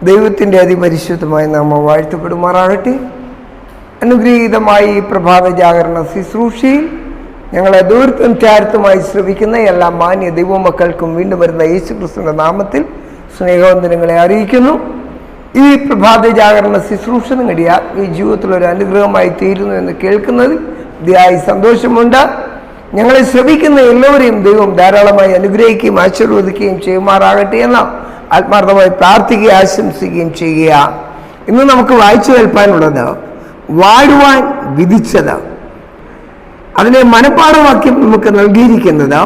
ദൈവത്തിൻ്റെ അതിപരിശുദ്ധമായ നാമം വാഴ്ത്തപ്പെടുമാറാകട്ടെ. അനുഗ്രഹീതമായി ഈ പ്രഭാത ജാഗരണ ശുശ്രൂഷയിൽ ഞങ്ങളെ ദൂരത്തും ചാരത്തുമായി ശ്രമിക്കുന്ന എല്ലാ മാന്യ ദൈവമക്കൾക്കും വീണ്ടും വരുന്ന യേശുക്രിസ്തുവിന്റെ നാമത്തിൽ സ്നേഹവന്ദനങ്ങളെ അറിയിക്കുന്നു. ഈ പ്രഭാത ജാഗരണ ശുശ്രൂഷ നിങ്ങളുടെ ആത്മീയ ജീവിതത്തിലൊരു അനുഗ്രഹമായി തീരുന്നു എന്ന് കേൾക്കുന്നതിൽ അതിയായി സന്തോഷമുണ്ട്. ഞങ്ങളെ ശ്രമിക്കുന്ന എല്ലാവരെയും ദൈവം ധാരാളമായി അനുഗ്രഹിക്കുകയും ആശീർവദിക്കുകയും ചെയ്യുമാറാകട്ടെ എന്ന് ആത്മാർത്ഥമായി പ്രാർത്ഥിക്കുകയും ആശംസിക്കുകയും ചെയ്യുക. ഇന്ന് നമുക്ക് വായിച്ചു കേൾപ്പാനുള്ളത് വാഴുവാൻ വിധിച്ചത്. അതിനെ മനപ്പാഠവാക്യം നമുക്ക് നൽകിയിരിക്കുന്നത്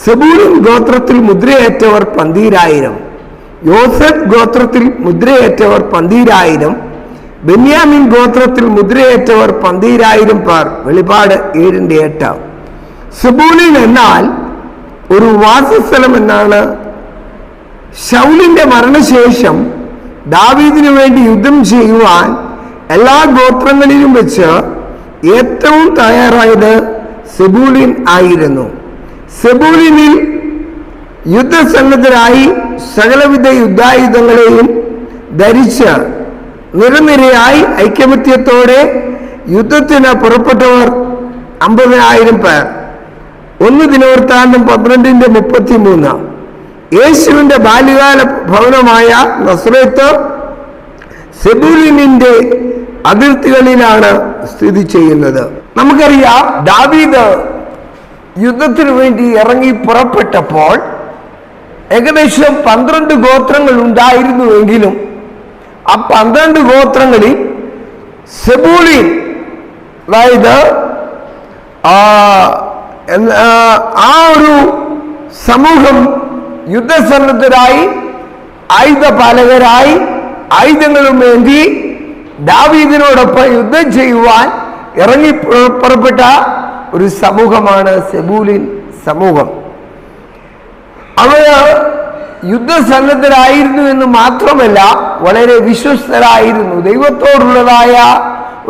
സെബൂലൂൻ ഗോത്രത്തിൽ മുദ്രയേറ്റവർ 12,000, യോസേഫ് ഗോത്രത്തിൽ മുദ്രയേറ്റവർ 12,000, ബെന്യാമിൻ ഗോത്രത്തിൽ മുദ്രയേറ്റവർ 12,000 പേർ. വെളിപാട് 7:8. സെബൂലൂൻ എന്നാൽ ഒരു വാസസ്ഥലം എന്നാണ്. ശൗലിന്റെ മരണശേഷം ദാവീദിനു വേണ്ടി യുദ്ധം ചെയ്യുവാൻ എല്ലാ ഗോത്രങ്ങളിലും വെച്ച് ഏറ്റവും തയ്യാറായത് സെബൂലൂൻ ആയിരുന്നു. സെബൂലൂനിൽ യുദ്ധസന്നദ്ധരായി സകലവിധ യുദ്ധായുധങ്ങളെയും ധരിച്ച് നിരനിരയായി ഐക്യമത്യത്തോടെ യുദ്ധത്തിന് പുറപ്പെട്ടവർ 50,000 പേർ. 1 ദിനവൃത്താന്തം 12:33. യേശുവിന്റെ ബാല്യകാല ഭവനമായ നസ്രത്ത് സെബൂലൂനിന്റെ അതിർത്തികളിലാണ് സ്ഥിതി ചെയ്യുന്നത്. നമുക്കറിയാം, ദാവീദ് യുദ്ധത്തിനു വേണ്ടി ഇറങ്ങി പുറപ്പെട്ടപ്പോൾ ഏകദേശം 12 ഗോത്രങ്ങൾ ഉണ്ടായിരുന്നുവെങ്കിലും ആ 12 ഗോത്രങ്ങളിൽ സെബൂലൂൻ, അതായത് ആ ഒരു സമൂഹം യുദ്ധസന്നദ്ധരായി ആയുധപാലകരായി ആയുധങ്ങളും ഏന്തി ദാവീദിനോടൊപ്പം യുദ്ധം ചെയ്യുവാൻ ഇറങ്ങി പുറപ്പെട്ട ഒരു സമൂഹമാണ് സെബൂലൂൻ സമൂഹം. അവര് യുദ്ധസന്നദ്ധരായിരുന്നു എന്ന് മാത്രമല്ല, വളരെ വിശ്വസ്തരായിരുന്നു. ദൈവത്തോടുള്ളതായ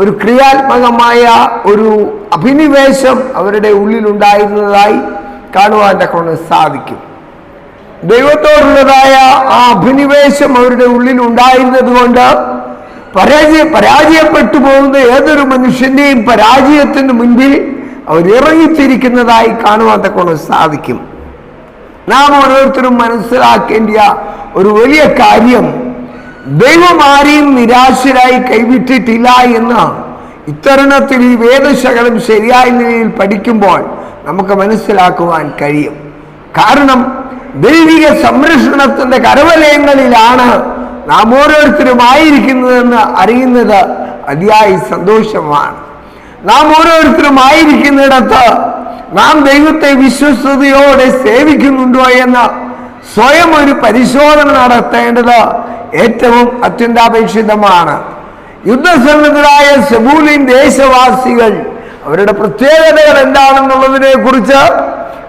ഒരു ക്രിയാത്മകമായ ഒരു അഭിനിവേശം അവരുടെ ഉള്ളിലുണ്ടായിരുന്നതായി കാണുവാൻ തക്കൊണ്ട് സാധിക്കും. ദൈവത്തോടുള്ളതായ ആ അഭിനിവേശം അവരുടെ ഉള്ളിൽ ഉണ്ടായിരുന്നത് കൊണ്ട് പരാജയപ്പെട്ടു പോകുന്ന ഏതൊരു മനുഷ്യന്റെയും പരാജയത്തിന് മുൻപിൽ അവർ ഇറങ്ങിത്തിരിക്കുന്നതായി കാണുവാൻ തക്കൊണ്ട് സാധിക്കും. നാം ഓരോരുത്തരും മനസ്സിലാക്കേണ്ട ഒരു വലിയ കാര്യം, ദൈവം ആരെയും നിരാശരായി കൈവിട്ടിട്ടില്ല എന്ന് ഇത്തരുണത്തിൽ ഈ വേദശകലം ശരിയായ നിലയിൽ പഠിക്കുമ്പോൾ നമുക്ക് മനസ്സിലാക്കുവാൻ കഴിയും. കാരണം ദൈവിക സംരക്ഷണത്തിന്റെ കരവലയങ്ങളിലാണ് നാം ഓരോരുത്തരും ആയിരിക്കുന്നതെന്ന് അറിയുന്നത് അതിയായി സന്തോഷമാണ്. നാം ഓരോരുത്തരും ആയിരിക്കുന്നിടത്ത് നാം ദൈവത്തെ വിശ്വസ്തയോടെ സേവിക്കുന്നുണ്ടോ എന്ന് സ്വയം ഒരു പരിശോധന നടത്തേണ്ടത് ഏറ്റവും അത്യന്താപേക്ഷിതമാണ്. യുദ്ധസന്നദ്ധരായ സെബൂലൂൻ ദേശവാസികൾ, അവരുടെ പ്രത്യേകതകൾ എന്താണെന്നുള്ളതിനെ കുറിച്ച്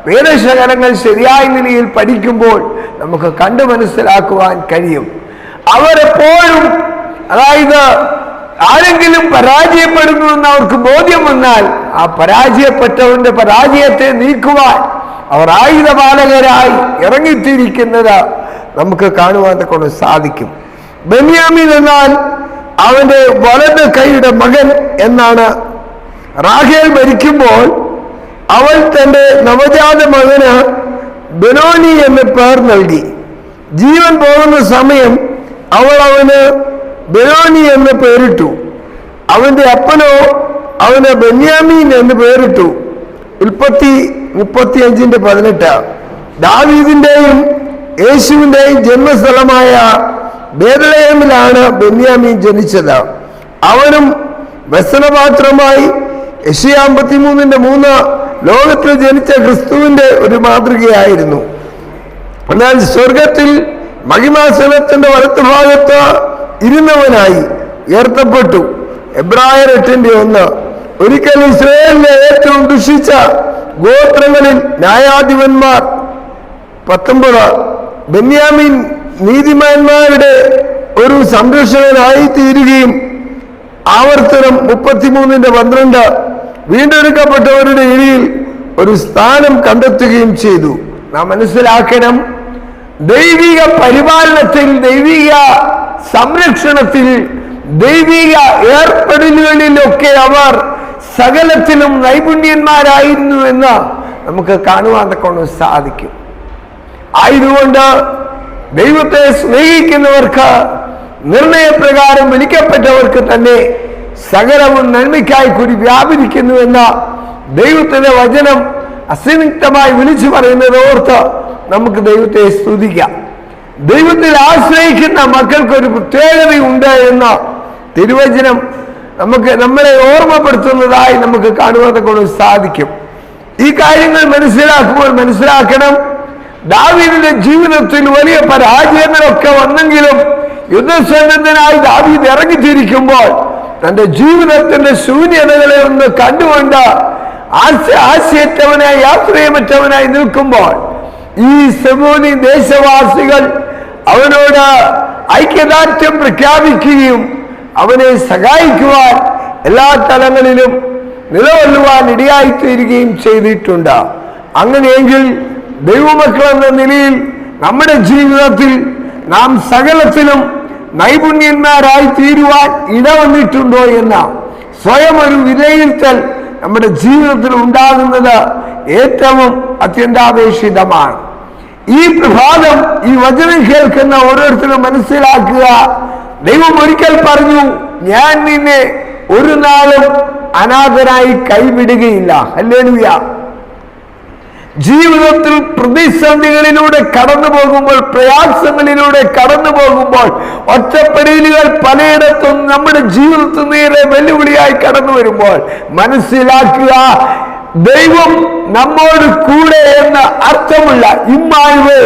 വേദശകലങ്ങൾ ശരിയായ നിലയിൽ പഠിക്കുമ്പോൾ നമുക്ക് കണ്ടു മനസ്സിലാക്കുവാൻ കഴിയും. അവരെപ്പോഴും, അതായത് ആരെങ്കിലും പരാജയപ്പെടുന്നു എന്ന് അവർക്ക് ബോധ്യം വന്നാൽ ആ പരാജയപ്പെട്ടവന്റെ പരാജയത്തെ നീക്കുവാൻ അവർ ആയുധപാലകരായി ഇറങ്ങിത്തിരിക്കുന്നത് നമുക്ക് കാണുവാൻ കൊണ്ട് സാധിക്കും. ബെന്യാമീൻ എന്നാൽ അവന്റെ വലത് കൈയുടെ മകൻ എന്നാണ്. റാഹേൽ മരിക്കുമ്പോൾ അവൾ തന്റെ നവജാത മകന് ബെനോനി എന്ന് പേർ നൽകി. ജീവൻ പോകുന്ന സമയം അവൾ അവന് ബെനോനി എന്ന് പേരിട്ടു. അവന്റെ അപ്പനോ അവന് ബെന്യാമീൻ എന്ന് പേരിട്ടു. 35:18. ദാവീദിന്റെയും യേശുവിന്റെയും ജന്മസ്ഥലമായ ബേത്ലഹേമിലാണ് ബെന്യാമീൻ ജനിച്ചത്. അവനും വ്യസനപാത്രമായി യെശയ്യാ 53:3 ലോകത്തിൽ ജനിച്ച ക്രിസ്തുവിന്റെ ഒരു മാതൃകയായിരുന്നു. എന്നാൽ സ്വർഗത്തിൽ മഹിമാസനത്തിന്റെ വലത്തുഭാഗത്ത് ഇരുന്നവനായി ഉയർത്തപ്പെട്ടു. എബ്രായർ 8:1. ഒരിക്കൽ ഇസ്രായേലിലെ ഏറ്റവും ദുഷിച്ച ഗോത്രങ്ങളിൽ ന്യായാധിപന്മാർ 19. ബെന്യാമീൻ നീതിമാന്മാരുടെ ഒരു സംരക്ഷകനായി തീരുകയും ആവർത്തനം 33:12 വീണ്ടെടുക്കപ്പെട്ടവരുടെ ഇടയിൽ ഒരു സ്ഥാനം കണ്ടെത്തുകയും ചെയ്തു. നാം മനസ്സിലാക്കണം, ദൈവിക പരിപാലനത്തിൽ, ദൈവിക സംരക്ഷണത്തിൽ, ദൈവിക ഏർപ്പെടലുകളിലൊക്കെ അവർ സകലത്തിലും നൈപുണ്യന്മാരായിരുന്നു എന്ന് നമുക്ക് കാണുവാൻ തക്കൊണ്ട് സാധിക്കും. ആയതുകൊണ്ട് ദൈവത്തെ സ്നേഹിക്കുന്നവർക്ക്, നിർണയപ്രകാരം വിളിക്കപ്പെട്ടവർക്ക് തന്നെ സകലവും നന്മയ്ക്കായി കൂടി വ്യാപരിക്കുന്നുവെന്ന ദൈവത്തിന്റെ വചനം അസന്നിഗ്ധമായി വിളിച്ചു പറയുന്നത് ഓർത്ത് നമുക്ക് ദൈവത്തെ സ്തുതിക്കാം. ദൈവത്തിൽ ആശ്രയിക്കുന്ന മക്കൾക്കൊരു പ്രത്യേകതയുണ്ട് എന്ന തിരുവചനം നമ്മളെ ഓർമ്മപ്പെടുത്തുന്നതായി നമുക്ക് കാണുവാൻ കൊണ്ട് സാധിക്കും. ഈ കാര്യങ്ങൾ മനസ്സിലാക്കണം. ദാവീദിന്റെ ജീവിതത്തിൽ വലിയ പരാജയങ്ങളൊക്കെ വന്നെങ്കിലും യുദ്ധസന്നദ്ധനായി ദാവീദ് ഇറങ്ങിത്തിരിക്കുമ്പോൾ തന്റെ ജീവിതത്തിന്റെ ശൂന്യതകളെ ഒന്ന് കണ്ടുകൊണ്ട് ആശയറ്റവനായി, ആശ്രയമറ്റവനായി നിൽക്കുമ്പോൾ ഈ സെബൂലി ദേശവാസികൾ അവനോട് ഐക്യദാർഢ്യം പ്രഖ്യാപിക്കുകയും അവനെ സഹായിക്കുവാൻ എല്ലാ തലങ്ങളിലും നിലകൊള്ളുവാൻ ഇടയായിത്തീരുകയും ചെയ്തിട്ടുണ്ട്. അങ്ങനെയെങ്കിൽ ദൈവമക്കൾ എന്ന നിലയിൽ നമ്മുടെ ജീവിതത്തിൽ നാം സകലത്തിലും നൈപുണ്യന്മാരായി തീരുവാൻ ഇടവന്നിട്ടുണ്ടോ എന്ന സ്വയം ഒരു വിലയിരുത്തൽ നമ്മുടെ ജീവിതത്തിൽ ഉണ്ടാകുന്നത് ഏറ്റവും അത്യന്താപേക്ഷിതമാണ്. ഈ പ്രഭാതം ഈ വചനം കേൾക്കുന്ന ഓരോരുത്തരും മനസ്സിലാക്കുക, ദൈവം ഒരിക്കൽ പറഞ്ഞു, ഞാൻ നിന്നെ ഒരു നാളും അനാഥനായി കൈവിടുകയില്ല. ഹല്ലേലൂയ. ജീവിതത്തിൽ പ്രതിസന്ധികളിലൂടെ കടന്നു പോകുമ്പോൾ, പ്രയാസങ്ങളിലൂടെ കടന്നു പോകുമ്പോൾ, ഒറ്റപ്പെടലുകൾ പലയിടത്തും നമ്മുടെ ജീവിതത്തിൽ നേരെ വെല്ലുവിളിയായി കടന്നു വരുമ്പോൾ മനസ്സിലാക്കുക, ദൈവം നമ്മോട് കൂടെ എന്ന അർത്ഥമുള്ള ഇമ്മാനുവേൽ,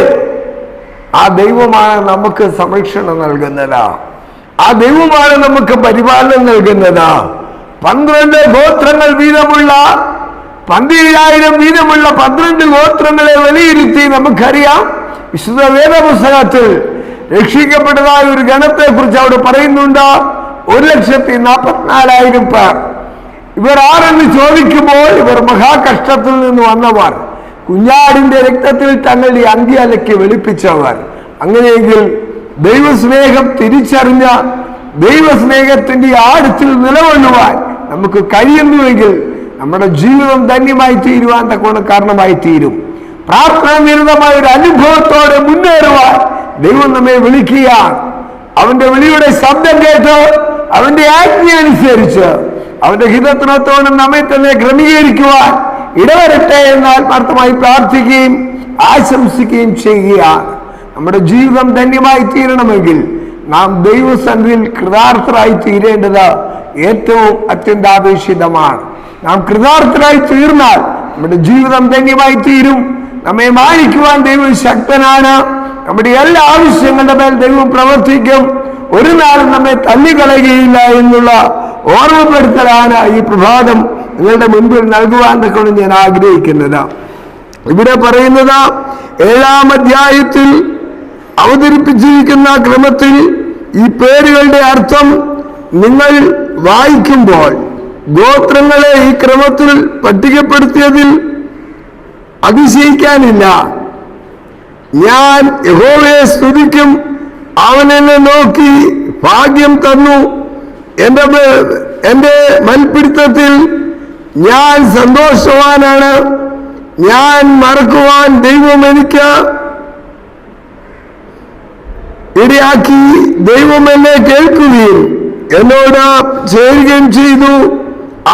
ആ ദൈവമാണ് നമുക്ക് സംരക്ഷണം നൽകുന്നത്. ആ ദൈവമാണ് നമുക്ക് പരിപാലനം നൽകുന്നത്. 12 ഗോത്രങ്ങൾ വീതമുള്ള 12,000 വീതമുള്ള 12 ഗോത്രങ്ങളെ വിലയിരുത്തി നമുക്കറിയാം. വിശുദ്ധ വേദപുസ്തകത്തിൽ രക്ഷിക്കപ്പെട്ടതായ ഒരു ഗണത്തെ കുറിച്ച് അവിടെ പറയുന്നുണ്ട്. 1,44,000 പേർ. ഇവർ ആരെന്ന് ചോദിക്കുമ്പോൾ ഇവർ മഹാകഷ്ടത്തിൽ നിന്ന് വന്നവർ, കുഞ്ഞാടിന്റെ രക്തത്തിൽ തങ്ങളുടെ അങ്കി അലക്കി വെളുപ്പിച്ചവർ. അങ്ങനെയെങ്കിൽ ദൈവസ്നേഹം തിരിച്ചറിഞ്ഞ ദൈവസ്നേഹത്തിന്റെ ആഴത്തിൽ നിലകൊള്ളുവാൻ നമുക്ക് കഴിയുന്നുവെങ്കിൽ നമ്മുടെ ജീവിതം ധന്യമായി തീരുവാൻ തക്കവണ്ണം കാരണമായി തീരും. പ്രാർത്ഥനാനിരതമായ ഒരു അനുഭവത്തോടെ മുന്നേറുവാൻ ദൈവം നമ്മെ വിളിക്കുകയാണ്. അവന്റെ വിളിയുടെ ശബ്ദം കേട്ട് അവന്റെ ആജ്ഞ അനുസരിച്ച് അവന്റെ ഹിതത്തിനൊത്തോടെ നമ്മെ തന്നെ ക്രമീകരിക്കുവാൻ ഇടവരട്ടെ എന്ന് ആത്മാർത്ഥമായി പ്രാർത്ഥിക്കുകയും ആശംസിക്കുകയും ചെയ്യുകയാണ്. നമ്മുടെ ജീവിതം ധന്യമായി തീരണമെങ്കിൽ നാം ദൈവസന്നിധിയിൽ കൃതാർത്ഥരായി തീരേണ്ടത് ഏറ്റവും അത്യന്താപേക്ഷിതമാണ്. നാം കൃതാർത്ഥരായി തീർന്നാൽ നമ്മുടെ ജീവിതം ധന്യമായി തീരും. നമ്മെ മാനിക്കുവാൻ ദൈവം ശക്തനാണ്. നമ്മുടെ എല്ലാ ആവശ്യങ്ങളുടെ മേൽ ദൈവം പ്രവർത്തിക്കും. ഒരു നാളും നമ്മെ തള്ളിക്കളയുകയില്ല എന്നുള്ള ഓർമ്മപ്പെടുത്തലാണ് ഈ പ്രഭാതം നിങ്ങളുടെ മുൻപിൽ നൽകുവാൻ തക്കൊണ്ട് ഞാൻ ആഗ്രഹിക്കുന്നത്. ഇവിടെ പറയുന്നത് 7-ാം അധ്യായത്തിൽ അവതരിപ്പിച്ചിരിക്കുന്ന ക്രമത്തിൽ ഈ പേരുകളുടെ അർത്ഥം നിങ്ങൾ വായിക്കുമ്പോൾ ഗോത്രങ്ങളെ ഈ ക്രമത്തിൽ പട്ടികപ്പെടുത്തിയതിൽ അതിശയിക്കാനില്ല. ഞാൻ യഹോവയെ സ്തുതിക്കും, അവൻ എന്നെ നോക്കി ഭാഗ്യം തന്നു. എന്റെ മൽപിടുത്തത്തിൽ ഞാൻ സന്തോഷവാനാണ്. ഞാൻ മറക്കുവാൻ ദൈവം എനിക്ക് ഇടയാക്കി. ദൈവം എന്നെ കേൾക്കുകയും എന്നോട് ചേരുകയും ചെയ്തു.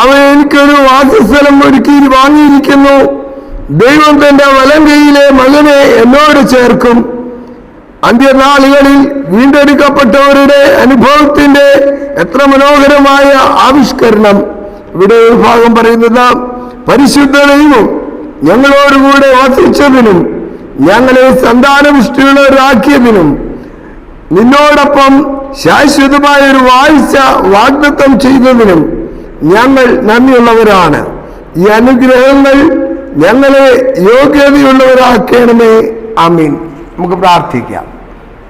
അവൻ എനിക്കൊരു വാസസ്ഥലം ഒരുക്കി വാങ്ങിയിരിക്കുന്നു. ദൈവം തന്റെ വലം കൈയിലെ മകനെ എന്നോട് ചേർക്കും. അന്ത്യനാളുകളിൽ വീണ്ടെടുക്കപ്പെട്ടവരുടെ അനുഭവത്തിന്റെ എത്ര മനോഹരമായ ആവിഷ്കരണം. ഇവിടെ ഒരു ഭാഗം പറയുന്നത്, പരിശുദ്ധ ദൈവം ഞങ്ങളോടുകൂടെ വസിച്ചതിനും ഞങ്ങളെ സന്താനപുഷ്ടിയുള്ളവരാക്കിയതിനും നിന്നോടൊപ്പം ശാശ്വതമായ ഒരു വാഴ്ച വാഗ്ദത്തം ചെയ്തതിനും ഞങ്ങൾ നന്ദിയുള്ളവരാണ്. ഈ അനുഗ്രഹങ്ങൾ ഞങ്ങളെ യോഗ്യതയുള്ളവരാക്കണമേ. ആമീൻ. നമുക്ക് പ്രാർത്ഥിക്കാം.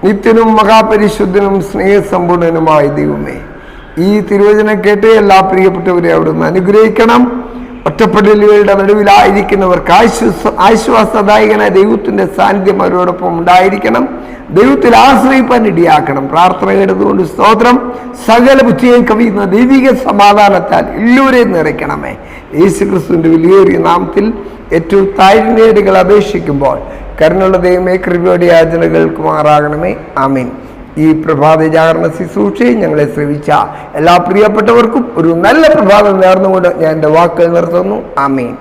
നിത്യനും മഹാപരിശുദ്ധനും സ്നേഹസമ്പൂർണനുമായ ദൈവമേ, ഈ തിരുവചനം കേട്ട് എല്ലാ പ്രിയപ്പെട്ടവരെ അവിടുന്ന് അനുഗ്രഹിക്കണം. ഒറ്റപ്പെടലുകളുടെ നടുവിലായിരിക്കുന്നവർക്ക് ആശ്വാസദായകനായ ദൈവത്തിന്റെ സാന്നിധ്യം അവരോടൊപ്പം ഉണ്ടായിരിക്കണം. ദൈവത്തിൽ ആശ്രയിപ്പാൻ ഇടയാക്കണം. പ്രാർത്ഥന കേട്ടതുകൊണ്ട് സ്തോത്രം. സകല ബുദ്ധിയെ കവിയുന്ന ദൈവിക സമാധാനത്താൽ എല്ലാവരെയും നിറയ്ക്കണമേ. യേശുക്രിസ്തുവിന്റെ വിലയേറിയ നാമത്തിൽ ഏറ്റവും താഴ്ന്നേടുകൾ അപേക്ഷിക്കുമ്പോൾ കരുണയുള്ള ദൈവമേ, കൃപയോടെ യാചന കേൾക്കുമാറാകണമേ. ആമീൻ. ഈ പ്രഭാത ജാഗരണ ശുശ്രൂഷയെ ഞങ്ങളെ ശ്രവിച്ച എല്ലാ പ്രിയപ്പെട്ടവർക്കും ഒരു നല്ല പ്രഭാതം നേർന്നുകൊണ്ട് ഞാൻ എൻ്റെ വാക്കുകൾ നിർത്തുന്നു. ആമീൻ.